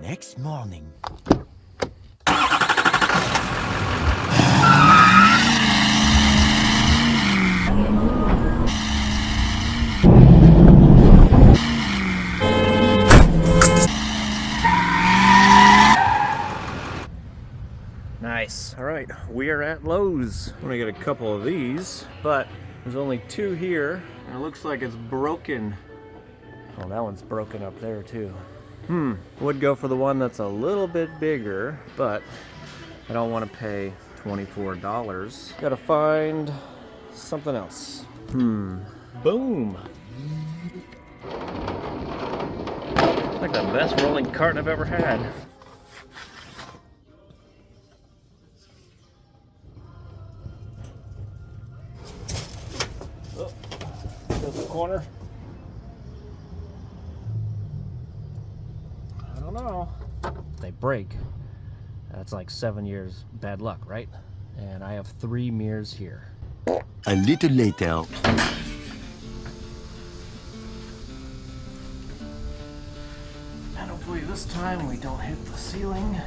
next morning. Nice. All right, we are at Lowe's. I'm gonna get a couple of these, but there's only two here, and it looks like it's broken. Oh, that one's broken up there too. Would go for the one that's a little bit bigger, but I don't want to pay $24. Gotta find something else. Boom. Like the best rolling cart I've ever had. Oh, there's the corner. I don't know. They break. That's like 7 years bad luck, right? And I have 3 mirrors here. A little later. And hopefully this time we don't hit the ceiling.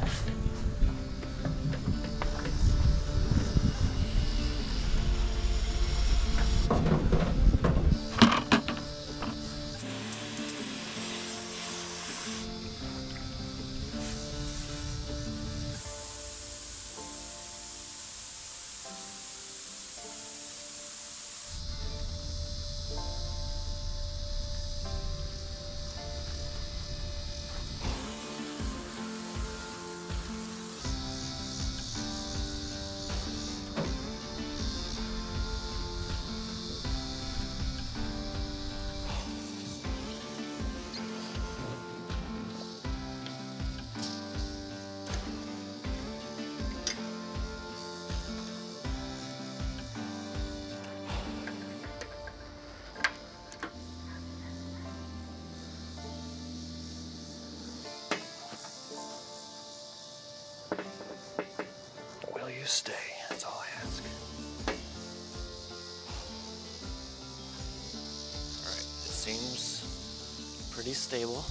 You stay, that's all I ask. All right, it seems pretty stable.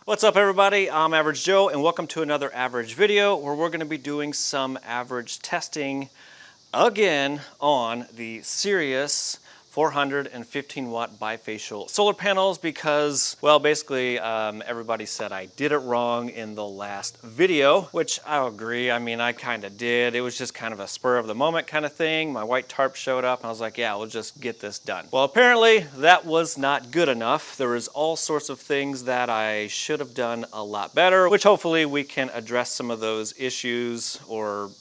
What's up everybody, I'm Average Joe and welcome to another Average video where we're going to be doing some average testing again on the Sirius 415 watt bifacial solar panels because, well, basically everybody said I did it wrong in the last video, which I agree. I mean, I kind of did. It was just kind of a spur of the moment kind of thing. My white tarp showed up and I was like, yeah, we'll just get this done. Well, apparently that was not good enough. There was all sorts of things that I should have done a lot better, which hopefully we can address some of those issues or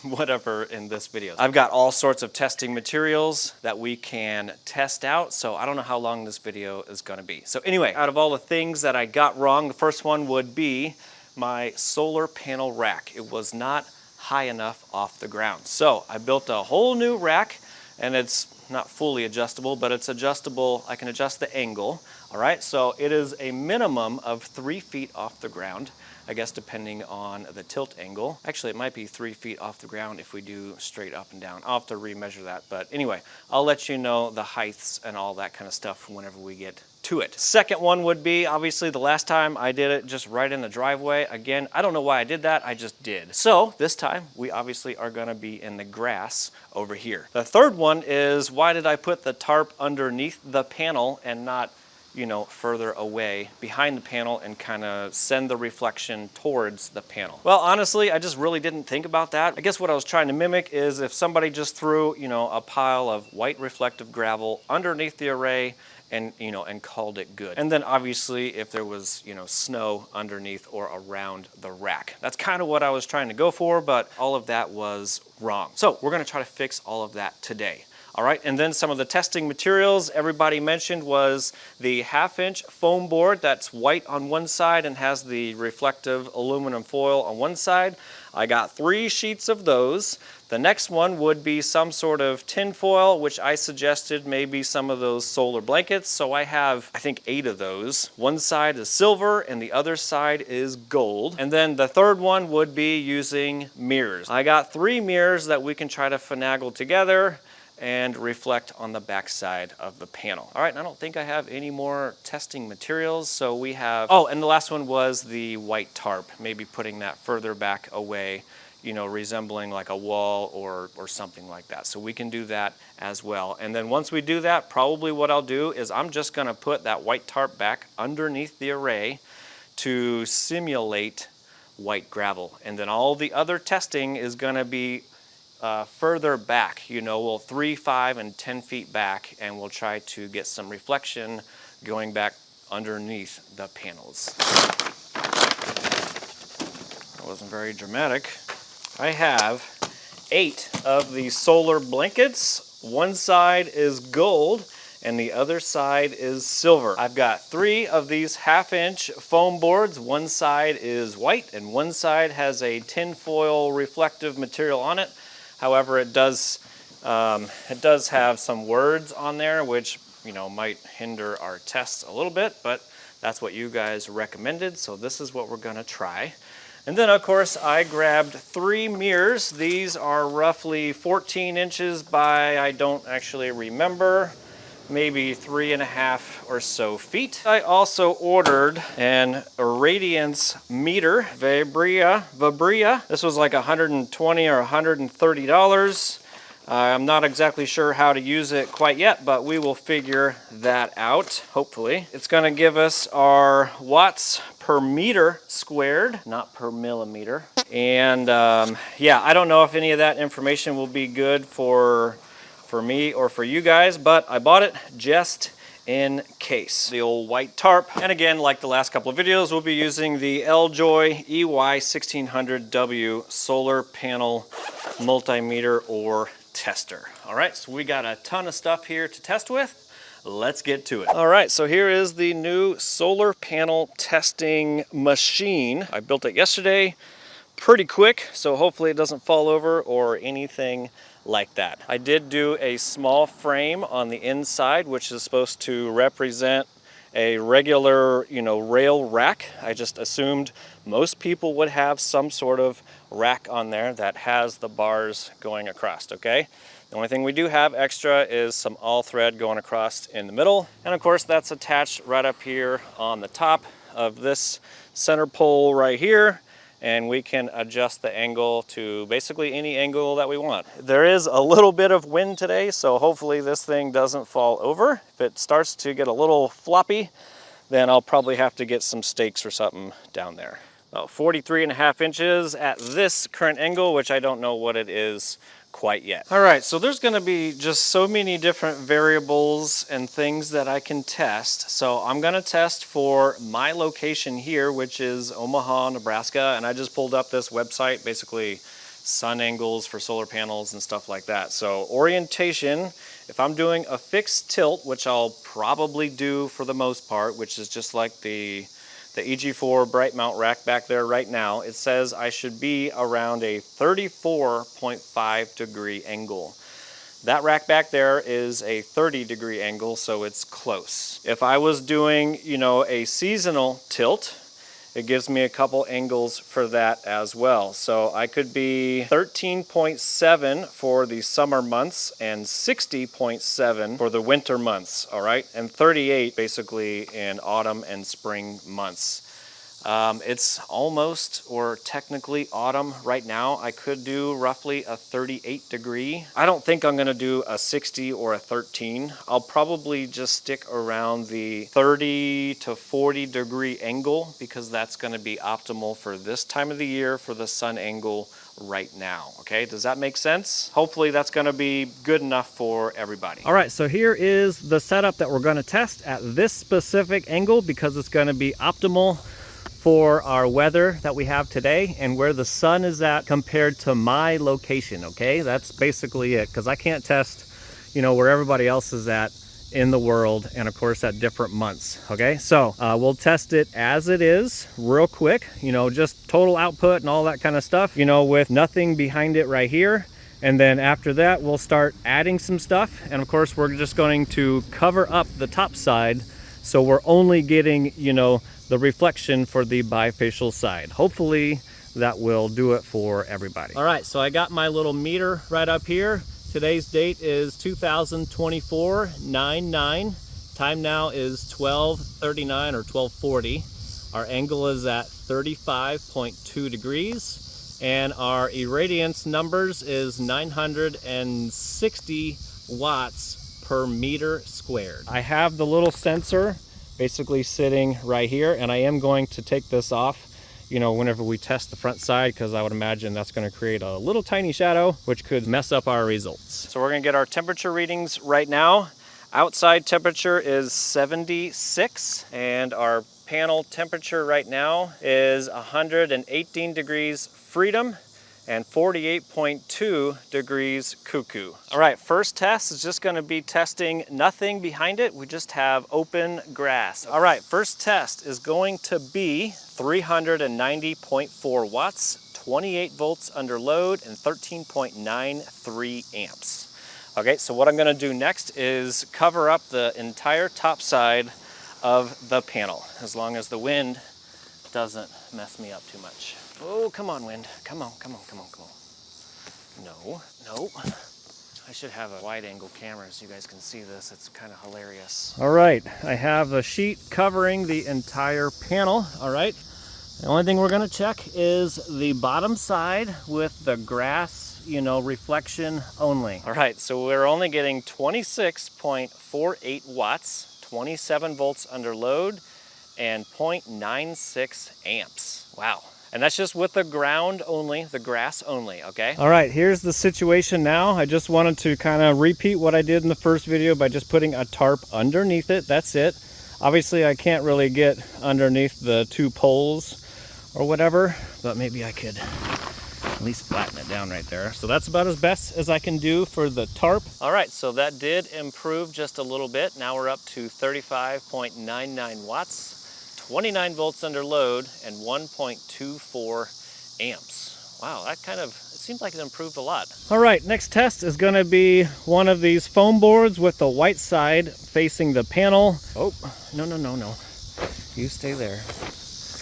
whatever in this video. I've got all sorts of testing materials that we can test out, so I don't know how long this video is going to be. So anyway, out of all the things that I got wrong, the first one would be my solar panel rack. It was not high enough off the ground. So I built a whole new rack, and it's not fully adjustable, but it's adjustable. I can adjust the angle. All right, so it is a minimum of 3 feet off the ground, I guess depending on the tilt angle. Actually, it might be 3 feet off the ground if we do straight up and down. I'll have to remeasure that, but anyway, I'll let you know the heights and all that kind of stuff whenever we get to it. Second one would be, obviously the last time I did it just right in the driveway. Again, I don't know why I did that, I just did. So this time we obviously are gonna be in the grass over here. The third one is, why did I put the tarp underneath the panel and not, you know, further away behind the panel and kind of send the reflection towards the panel? Well, honestly, I just really didn't think about that. I guess what I was trying to mimic is if somebody just threw, you know, a pile of white reflective gravel underneath the array and, you know, and called it good. And then obviously if there was, you know, snow underneath or around the rack. That's kind of what I was trying to go for, but all of that was wrong. So we're gonna try to fix all of that today. All right, and then some of the testing materials everybody mentioned was the 1/2-inch foam board that's white on one side and has the reflective aluminum foil on one side. I got 3 sheets of those. The next one would be some sort of tin foil, which I suggested maybe some of those solar blankets. So I have, I think, 8 of those. One side is silver and the other side is gold. And then the third one would be using mirrors. I got 3 mirrors that we can try to finagle together and reflect on the back side of the panel. All right, and I don't think I have any more testing materials. So we have, oh, and the last one was the white tarp, maybe putting that further back away, you know, resembling like a wall or something like that. So we can do that as well. And then once we do that, probably what I'll do is I'm just gonna put that white tarp back underneath the array to simulate white gravel. And then all the other testing is gonna be further back, you know, well 3, 5, and 10 feet back, and we'll try to get some reflection going back underneath the panels. That wasn't very dramatic. I have 8 of these solar blankets. One side is gold and the other side is silver. I've got 3 of these 1/2-inch foam boards. One side is white and one side has a tinfoil reflective material on it. However, it does have some words on there which, you know, might hinder our tests a little bit, but that's what you guys recommended, so this is what we're gonna try. And then of course I grabbed 3 mirrors. These are roughly 14 inches by, I don't actually remember, maybe 3.5 or so feet. I also ordered an irradiance meter, Vibria. This was like $120 or $130. I'm not exactly sure how to use it quite yet, but we will figure that out, hopefully. It's gonna give us our watts per meter squared, not per millimeter. And yeah, I don't know if any of that information will be good for me or for you guys, but I bought it just in case. The old white tarp. And again, like the last couple of videos, we'll be using the LJoy EY1600W solar panel multimeter or tester. All right, so we got a ton of stuff here to test with. Let's get to it. All right, so here is the new solar panel testing machine. I built it yesterday, pretty quick, so hopefully it doesn't fall over or anything like that. I did do a small frame on the inside, which is supposed to represent a regular, you know, rail rack. I just assumed most people would have some sort of rack on there that has the bars going across, okay? The only thing we do have extra is some all thread going across in the middle. And of course that's attached right up here on the top of this center pole right here. And we can adjust the angle to basically any angle that we want. There is a little bit of wind today, so hopefully this thing doesn't fall over. If it starts to get a little floppy, then I'll probably have to get some stakes or something down there. About 43.5 inches at this current angle, which I don't know what it is quite yet. All right, so there's gonna be just so many different variables and things that I can test. So I'm gonna test for my location here, which is Omaha, Nebraska, and I just pulled up this website, basically sun angles for solar panels and stuff like that. So orientation, if I'm doing a fixed tilt, which I'll probably do for the most part, which is just like the EG4 bright mount rack back there right now, it says I should be around a 34.5 degree angle. That rack back there is a 30-degree angle, so it's close. If I was doing, you know, a seasonal tilt, it gives me a couple angles for that as well. So I could be 13.7 for the summer months and 60.7 for the winter months, all right? And 38 basically in autumn and spring months. It's almost, or technically autumn right now. I could do roughly a 38 degree. I don't think I'm gonna do a 60 or a 13. I'll probably just stick around the 30 to 40 degree angle because that's gonna be optimal for this time of the year for the sun angle right now. Okay, does that make sense? Hopefully that's gonna be good enough for everybody. All right, so here is the setup that we're gonna test at this specific angle because it's gonna be optimal for our weather that we have today and where the sun is at compared to my location, okay? That's basically it, because I can't test, you know, where everybody else is at in the world, and of course at different months, okay? So we'll test it as it is real quick, you know, just total output and all that kind of stuff, you know, with nothing behind it right here. And then after that, we'll start adding some stuff. And of course, we're just going to cover up the top side, so we're only getting, you know, the reflection for the bifacial side. Hopefully that will do it for everybody. All right, so I got my little meter right up here to Today's date is 2024-9/9. Time now is 12:39 or 12:40. Our angle is at 35.2 degrees, and our irradiance numbers is 960 watts per meter squared. I have the little sensor basically sitting right here, and I am going to take this off, you know, whenever we test the front side, because I would imagine that's going to create a little tiny shadow, which could mess up our results. So we're going to get our temperature readings right now. Outside temperature is 76, and our panel temperature right now is 118 degrees freedom and 48.2 degrees cuckoo. All right, first test is just gonna be testing nothing behind it. We just have open grass. All right, first test is going to be 390.4 watts, 28 volts under load, and 13.93 amps. Okay, so what I'm gonna do next is cover up the entire top side of the panel, as long as the wind doesn't mess me up too much. Oh, come on, wind. Come on, come on, come on, come on. No, no. I should have a wide angle camera so you guys can see this. It's kind of hilarious. All right, I have a sheet covering the entire panel. All right, the only thing we're gonna check is the bottom side with the grass, you know, reflection only. All right, so we're only getting 26.48 watts, 27 volts under load, and 0.96 amps. Wow. And that's just with the ground only, the grass only, okay? All right, here's the situation now. I just wanted to kind of repeat what I did in the first video by just putting a tarp underneath it. That's it. Obviously, I can't really get underneath the two poles or whatever, but maybe I could at least flatten it down right there. So that's about as best as I can do for the tarp. All right, so that did improve just a little bit. Now we're up to 35.99 watts. 29 volts under load, and 1.24 amps. Wow, that kind of, it seemed like it improved a lot. All right, next test is gonna be one of these foam boards with the white side facing the panel. Oh, no, no, no, no. You stay there.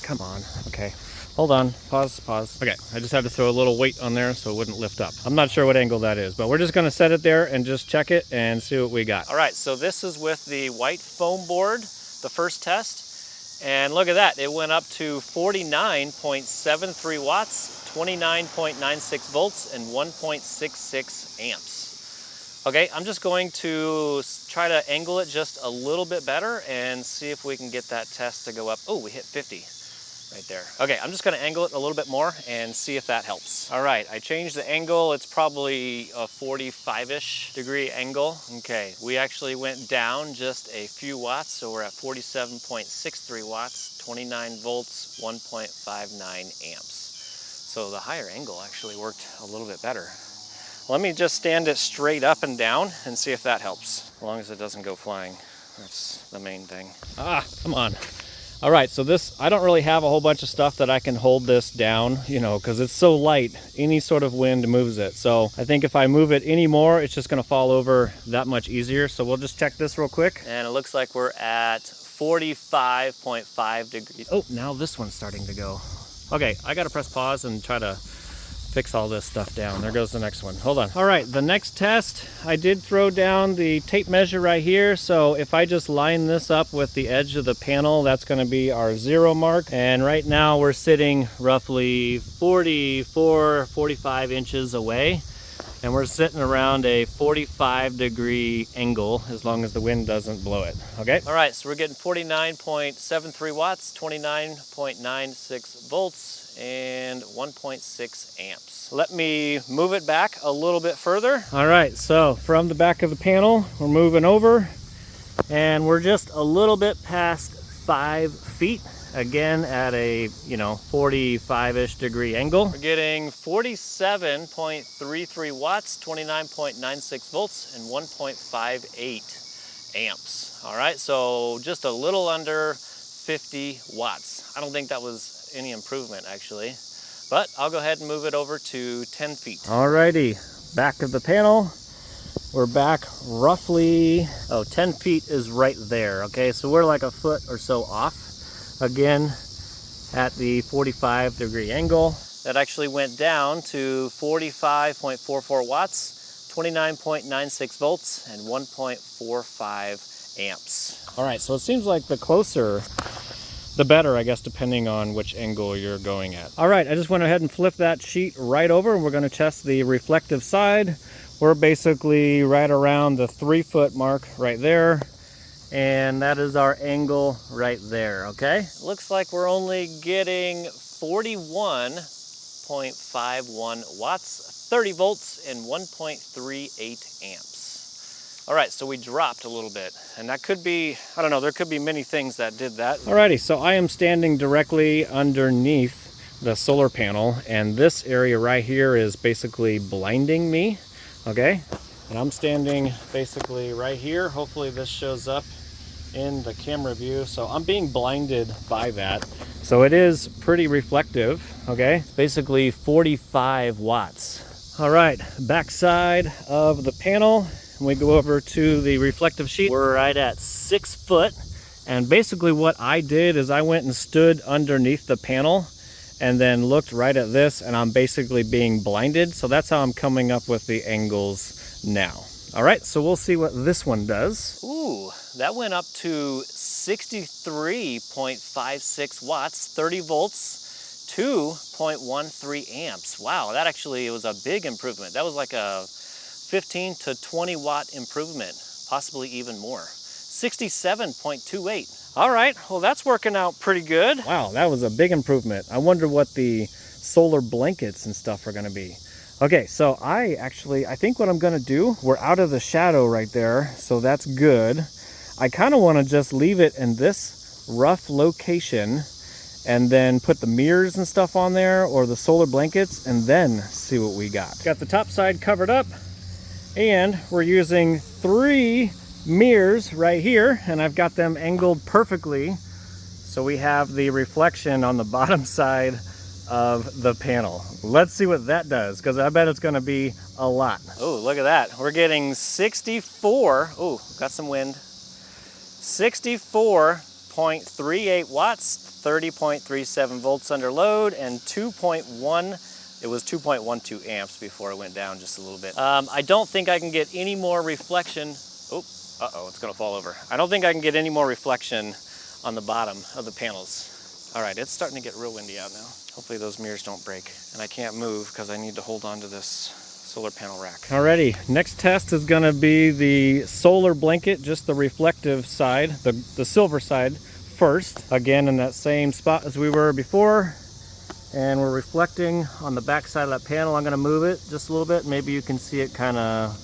Come on, okay. Hold on, pause, pause. Okay, I just had to throw a little weight on there so it wouldn't lift up. I'm not sure what angle that is, but we're just gonna set it there and just check it and see what we got. All right, so this is with the white foam board, the first test. And look at that, it went up to 49.73 watts, 29.96 volts, and 1.66 amps. Okay, I'm just going to try to angle it just a little bit better and see if we can get that test to go up. Oh, we hit 50 right there. Okay, I'm just gonna angle it a little bit more and see if that helps. All right, I changed the angle. It's probably a 45-ish degree angle. Okay, we actually went down just a few watts, so we're at 47.63 watts, 29 volts, 1.59 amps. So the higher angle actually worked a little bit better. Let me just stand it straight up and down and see if that helps, as long as it doesn't go flying. That's the main thing. Ah, come on. All right, so this, I don't really have a whole bunch of stuff that I can hold this down, you know, because it's so light, any sort of wind moves it. So I think if I move it any more, it's just gonna fall over that much easier. So we'll just check this real quick. And it looks like we're at 45.5 degrees. Oh, now this one's starting to go. Okay, I gotta press pause and try to fix all this stuff down. There goes the next one. Hold on. All right, the next test, I did throw down the tape measure right here. So if I just line this up with the edge of the panel, that's gonna be our 0 mark. And right now we're sitting roughly 44, 45 inches away. And we're sitting around a 45-degree angle, as long as the wind doesn't blow it, okay? All right, so we're getting 49.73 watts, 29.96 volts, and 1.6 amps. Let me move it back a little bit further. All right, so from the back of the panel, we're moving over, and we're just a little bit past 5 feet. Again, at a, you know, 45-ish degree angle. We're getting 47.33 watts, 29.96 volts, and 1.58 amps. All right, so just a little under 50 watts. I don't think that was any improvement, actually, but I'll go ahead and move it over to 10 feet. All righty, back of the panel. We're back roughly, 10 feet is right there, okay? So we're like a foot or so off. Again, at the 45-degree angle. That actually went down to 45.44 watts, 29.96 volts and 1.45 amps. All right, so it seems like the closer the better, I guess, depending on which angle you're going at. All right, I just went ahead and flipped that sheet right over, and we're going to test the reflective side. We're basically right around the 3-foot mark right there, and that is our angle right there, okay? Looks like we're only getting 41.51 watts, 30 volts, and 1.38 amps. All right, so we dropped a little bit, and that could be, I don't know, there could be many things that did that. Alrighty, so I am standing directly underneath the solar panel, and this area right here is basically blinding me, okay? And I'm standing basically right here. Hopefully this shows up in the camera view. So I'm being blinded by that. So it is pretty reflective, okay? It's basically 45 watts. All right, back side of the panel. When we go over to the reflective sheet, we're right at 6 foot. And basically what I did is I went and stood underneath the panel and then looked right at this, and I'm basically being blinded. So that's how I'm coming up with the angles now. All right, so we'll see what this one does. Ooh, that went up to 63.56 watts, 30 volts, 2.13 amps. Wow, that actually was a big improvement. That was like a 15 to 20 watt improvement, possibly even more. 67.28. All right, well, that's working out pretty good. Wow, that was a big improvement. I wonder what the solar blankets and stuff are gonna be. Okay, so I think what I'm gonna do, we're out of the shadow right there, so that's good. I kind of want to just leave it in this rough location and then put the mirrors and stuff on there, or the solar blankets, and then see what we got. Got the top side covered up, and we're using 3 mirrors right here, and I've got them angled perfectly. So we have the reflection on the bottom side of the panel. Let's see what that does, because I bet it's going to be a lot. Oh, look at that. We're getting 64. Oh, got some wind. 64.38 watts, 30.37 volts under load, and 2.1. It was 2.12 amps before it went down just a little bit. I don't think I can get any more reflection. Oh, uh-oh, it's gonna fall over. I don't think I can get any more reflection on the bottom of the panels. All right, it's starting to get real windy out now. Hopefully those mirrors don't break. And I can't move because I need to hold on to this solar panel rack. Alrighty, next test is gonna be the solar blanket, just the reflective side, the silver side first. Again, in that same spot as we were before. And we're reflecting on the back side of that panel. I'm gonna move it just a little bit. Maybe you can see it kind of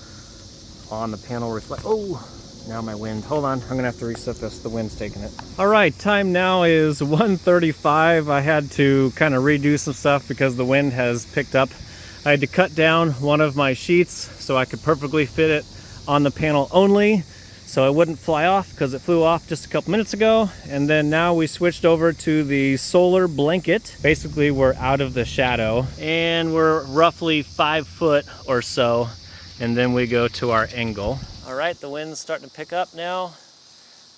on the panel reflect. Oh, now my wind. Hold on, I'm gonna have to reset this. The wind's taking it. All right, time now is 1:35. I had to kind of redo some stuff because the wind has picked up. I had to cut down one of my sheets so I could perfectly fit it on the panel only, so it wouldn't fly off, because it flew off just a couple minutes ago. And then now we switched over to the solar blanket. Basically, we're out of the shadow and we're roughly 5 foot or so, and then we go to our angle. All right, the wind's starting to pick up now.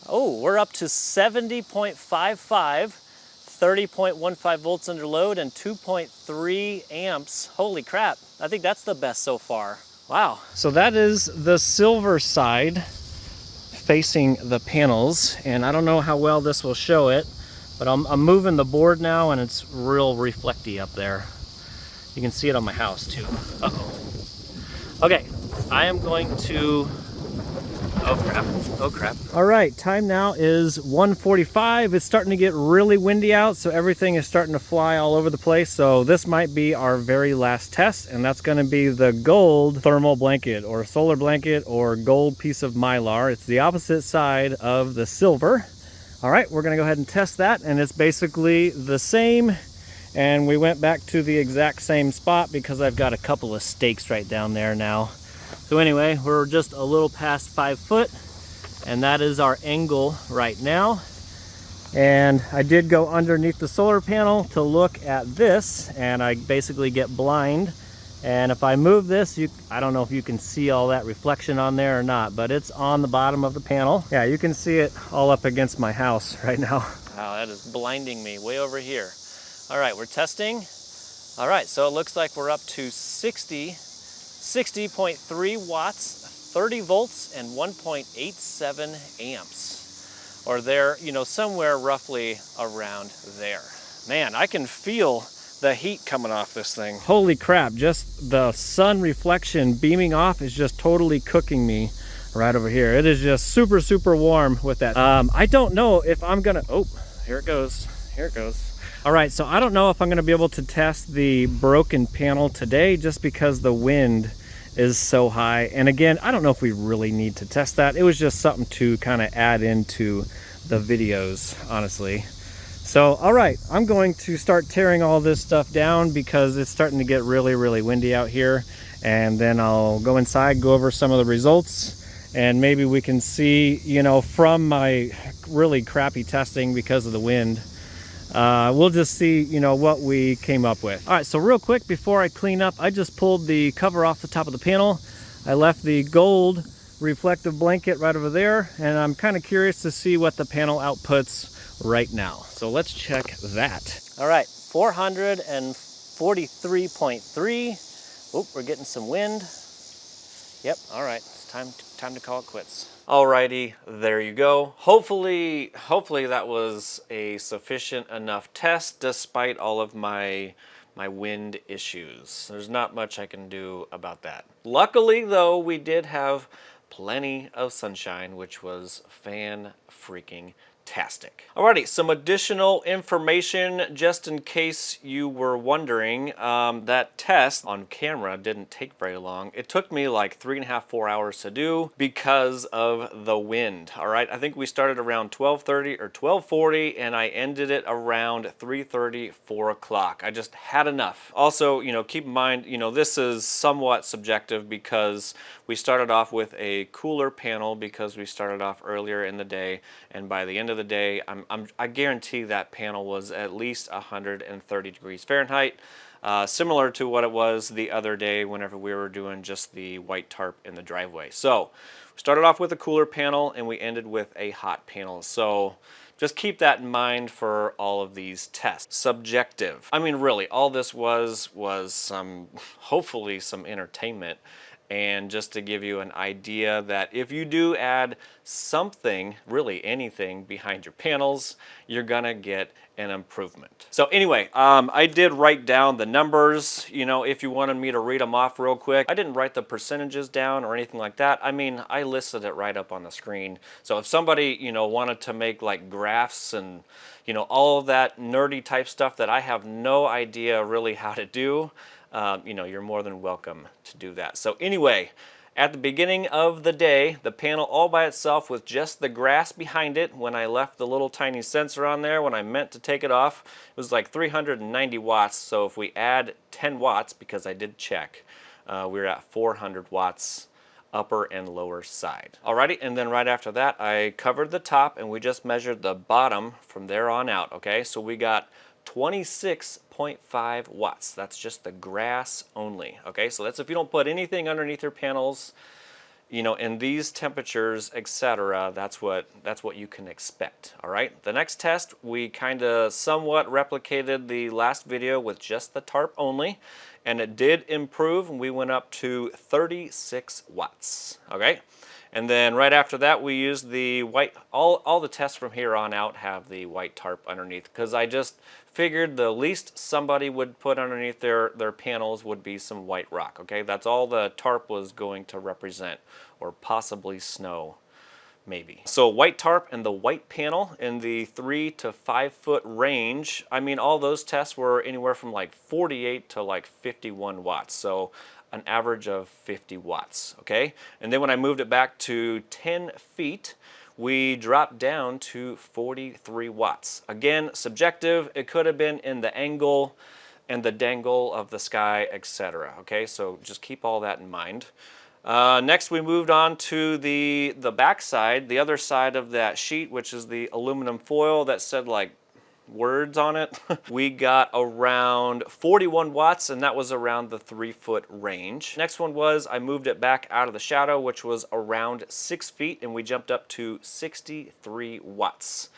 Oh, we're up to 70.55, 30.15 volts under load, and 2.3 amps. Holy crap, I think that's the best so far. Wow. So that is the silver side facing the panels, and I don't know how well this will show it, but I'm moving the board now, and it's real reflecty up there. You can see it on my house too. Uh-oh. Okay, I am going to, oh crap, oh crap. All right, time now is 1:45. It's starting to get really windy out, so everything is starting to fly all over the place. So this might be our very last test, and that's gonna be the gold thermal blanket, or solar blanket, or gold piece of Mylar. It's the opposite side of the silver. All right, we're gonna go ahead and test that, and it's basically the same. And we went back to the exact same spot because I've got a couple of stakes right down there now. So anyway, we're just a little past 5 foot, and that is our angle right now. And I did go underneath the solar panel to look at this, and I basically get blind. And if I move this, I don't know if you can see all that reflection on there or not, but it's on the bottom of the panel. Yeah, you can see it all up against my house right now. Wow, that is blinding me way over here. All right, we're testing. All right, so it looks like we're up to 60 60.3 watts, 30 volts, and 1.87 amps. Or there, you know, somewhere roughly around there. Man, I can feel the heat coming off this thing. Holy crap, just the sun reflection beaming off is just totally cooking me right over here. It is just super, super warm with that. I don't know if I'm gonna, oh, here it goes, here it goes. All right, so I don't know if I'm gonna be able to test the broken panel today just because the wind is so high. And again, I don't know if we really need to test that. It was just something to kind of add into the videos, honestly. So, all right, I'm going to start tearing all this stuff down because it's starting to get really, really windy out here. And then I'll go inside, go over some of the results, and maybe we can see, you know, from my really crappy testing because of the wind, we'll just see, you know, what we came up with. All right, so real quick before I clean up, I just pulled the cover off the top of the panel. I left the gold reflective blanket right over there, and I'm kind of curious to see what the panel outputs right now. So let's check that. All right, 443.3. Oh, we're getting some wind. Yep, all right, it's time to call it quits. Alrighty, there you go. Hopefully that was a sufficient enough test despite all of my wind issues. There's not much I can do about that. Luckily though, we did have plenty of sunshine, which was fan-freaking-tastic. Alrighty, some additional information just in case you were wondering. That test on camera didn't take very long. It took me like 3.5, 4 hours to do because of the wind. Alright, I think we started around 12:30 or 12:40 and I ended it around 3:30, 4 o'clock. I just had enough. Also, you know, keep in mind, you know, this is somewhat subjective because we started off with a cooler panel because we started off earlier in the day, and by the end of the day, I guarantee that panel was at least 130 degrees Fahrenheit, similar to what it was the other day whenever we were doing just the white tarp in the driveway. So we started off with a cooler panel and we ended with a hot panel. So just keep that in mind for all of these tests. Subjective. I mean, really, all this was some, hopefully some entertainment. And just to give you an idea that if you do add something, really anything, behind your panels, you're gonna get an improvement. So anyway, I did write down the numbers, you know, if you wanted me to read them off real quick. I didn't write the percentages down or anything like that. I mean, I listed it right up on the screen. So if somebody, you know, wanted to make like graphs and, you know, all of that nerdy type stuff that I have no idea really how to do, you know, you're more than welcome to do that. So anyway, at the beginning of the day, the panel all by itself with just the grass behind it, when I left the little tiny sensor on there, when I meant to take it off, it was like 390 watts. So if we add 10 watts, because I did check, we're at 400 watts upper and lower side. Alrighty, and then right after that, I covered the top and we just measured the bottom from there on out, okay? So we got 26.5 watts. That's just the grass only. Okay, so that's if you don't put anything underneath your panels, you know, in these temperatures, etc. That's what you can expect. All right. The next test, we kind of somewhat replicated the last video with just the tarp only, and it did improve. We went up to 36 watts. Okay. And then right after that, we used the white, all the tests from here on out have the white tarp underneath, because I just figured the least somebody would put underneath their panels would be some white rock, okay? That's all the tarp was going to represent, or possibly snow, maybe. So white tarp and the white panel in the 3 to 5 foot range, I mean, all those tests were anywhere from like 48 to like 51 watts. So an average of 50 watts, okay? And then when I moved it back to 10 feet, we dropped down to 43 watts. Again, subjective, it could have been in the angle and the dangle of the sky, etc. Okay, so just keep all that in mind. Next, we moved on to the back side, the other side of that sheet, which is the aluminum foil that said like words on it. We got around 41 watts, and that was around the 3 foot range. Next one was I moved it back out of the shadow, which was around 6 feet, and we jumped up to 63 watts.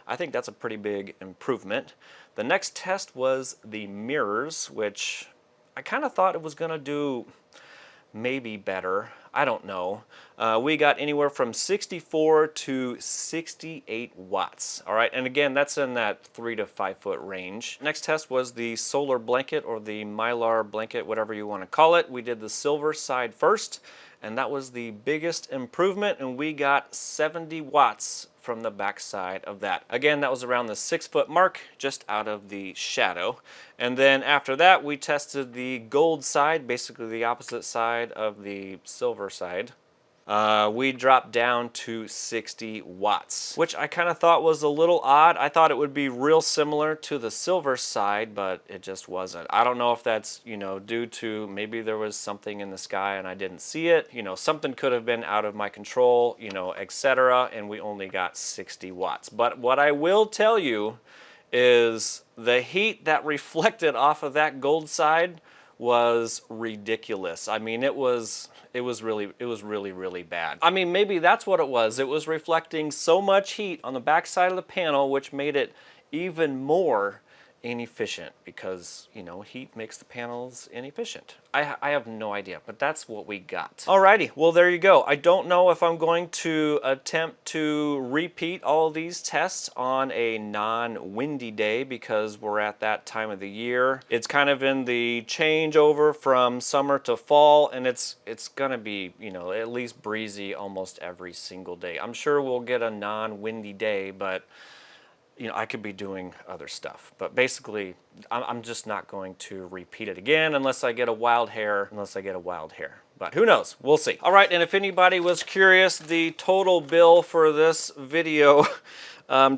I think that's a pretty big improvement. The next test was the mirrors, which I kind of thought it was going to do maybe better. I don't know. We got anywhere from 64 to 68 watts. All right, and again, that's in that 3 to 5 foot range. Next test was the solar blanket, or the Mylar blanket, whatever you want to call it. We did the silver side first, and that was the biggest improvement, and we got 70 watts from the back side of that. Again, that was around the 6 foot mark, just out of the shadow. And then after that, we tested the gold side, basically the opposite side of the silver side. We dropped down to 60 watts, which I kind of thought was a little odd. I thought it would be real similar to the silver side, but it just wasn't. I don't know if that's, you know, due to maybe there was something in the sky and I didn't see it. You know, something could have been out of my control, you know, etc. And we only got 60 watts. But what I will tell you is the heat that reflected off of that gold side was ridiculous. I mean, it was really bad. I mean, maybe that's what it was. It was reflecting so much heat on the back side of the panel, which made it even more inefficient, because, you know, heat makes the panels inefficient. I have no idea, but that's what we got. Alrighty, well, there you go. I don't know if I'm going to attempt to repeat all of these tests on a non-windy day, because we're at that time of the year. It's kind of in the changeover from summer to fall, and it's gonna be, you know, at least breezy almost every single day. I'm sure we'll get a non-windy day, but you know, I could be doing other stuff. But basically, I'm just not going to repeat it again unless I get a wild hair, But who knows? We'll see. All right, and if anybody was curious, the total bill for this video,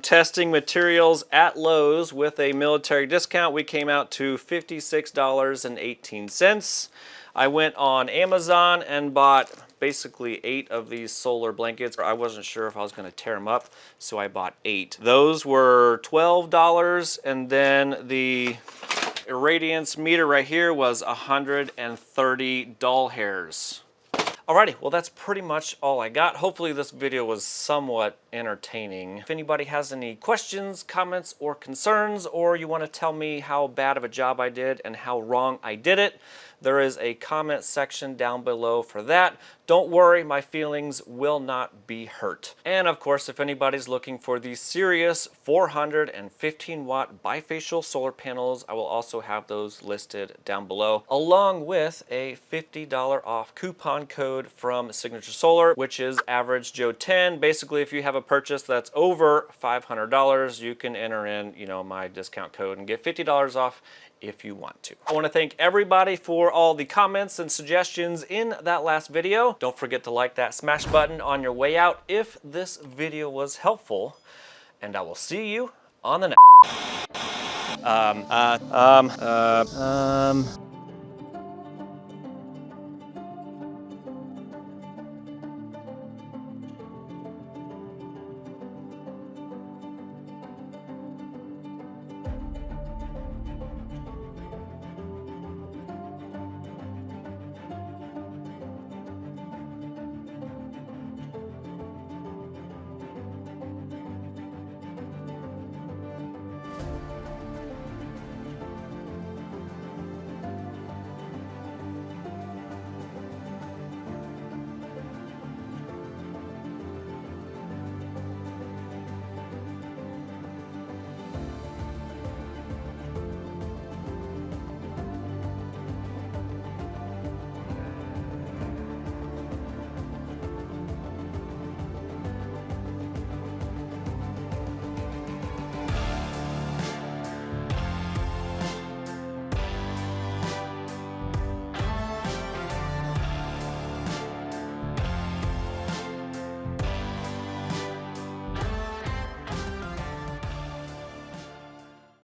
testing materials at Lowe's with a military discount, we came out to $56.18. I went on Amazon and bought basically 8 of these solar blankets. I wasn't sure if I was going to tear them up, so I bought 8. Those were $12, and then the irradiance meter right here was 130 doll hairs. Alrighty, well, that's pretty much all I got. Hopefully this video was somewhat entertaining. If anybody has any questions, comments, or concerns, or you want to tell me how bad of a job I did and how wrong I did it, there is a comment section down below for that. Don't worry, my feelings will not be hurt. And of course, if anybody's looking for the Sirius 415 watt bifacial solar panels, I will also have those listed down below, along with a $50 off coupon code from Signature Solar, which is Average Joe 10. Basically, if you have a purchase that's over $500, you can enter in, you know, my discount code and get $50 off if you want to. I want to thank everybody for all the comments and suggestions in that last video. Don't forget to like that smash button on your way out if this video was helpful, and I will see you on the next.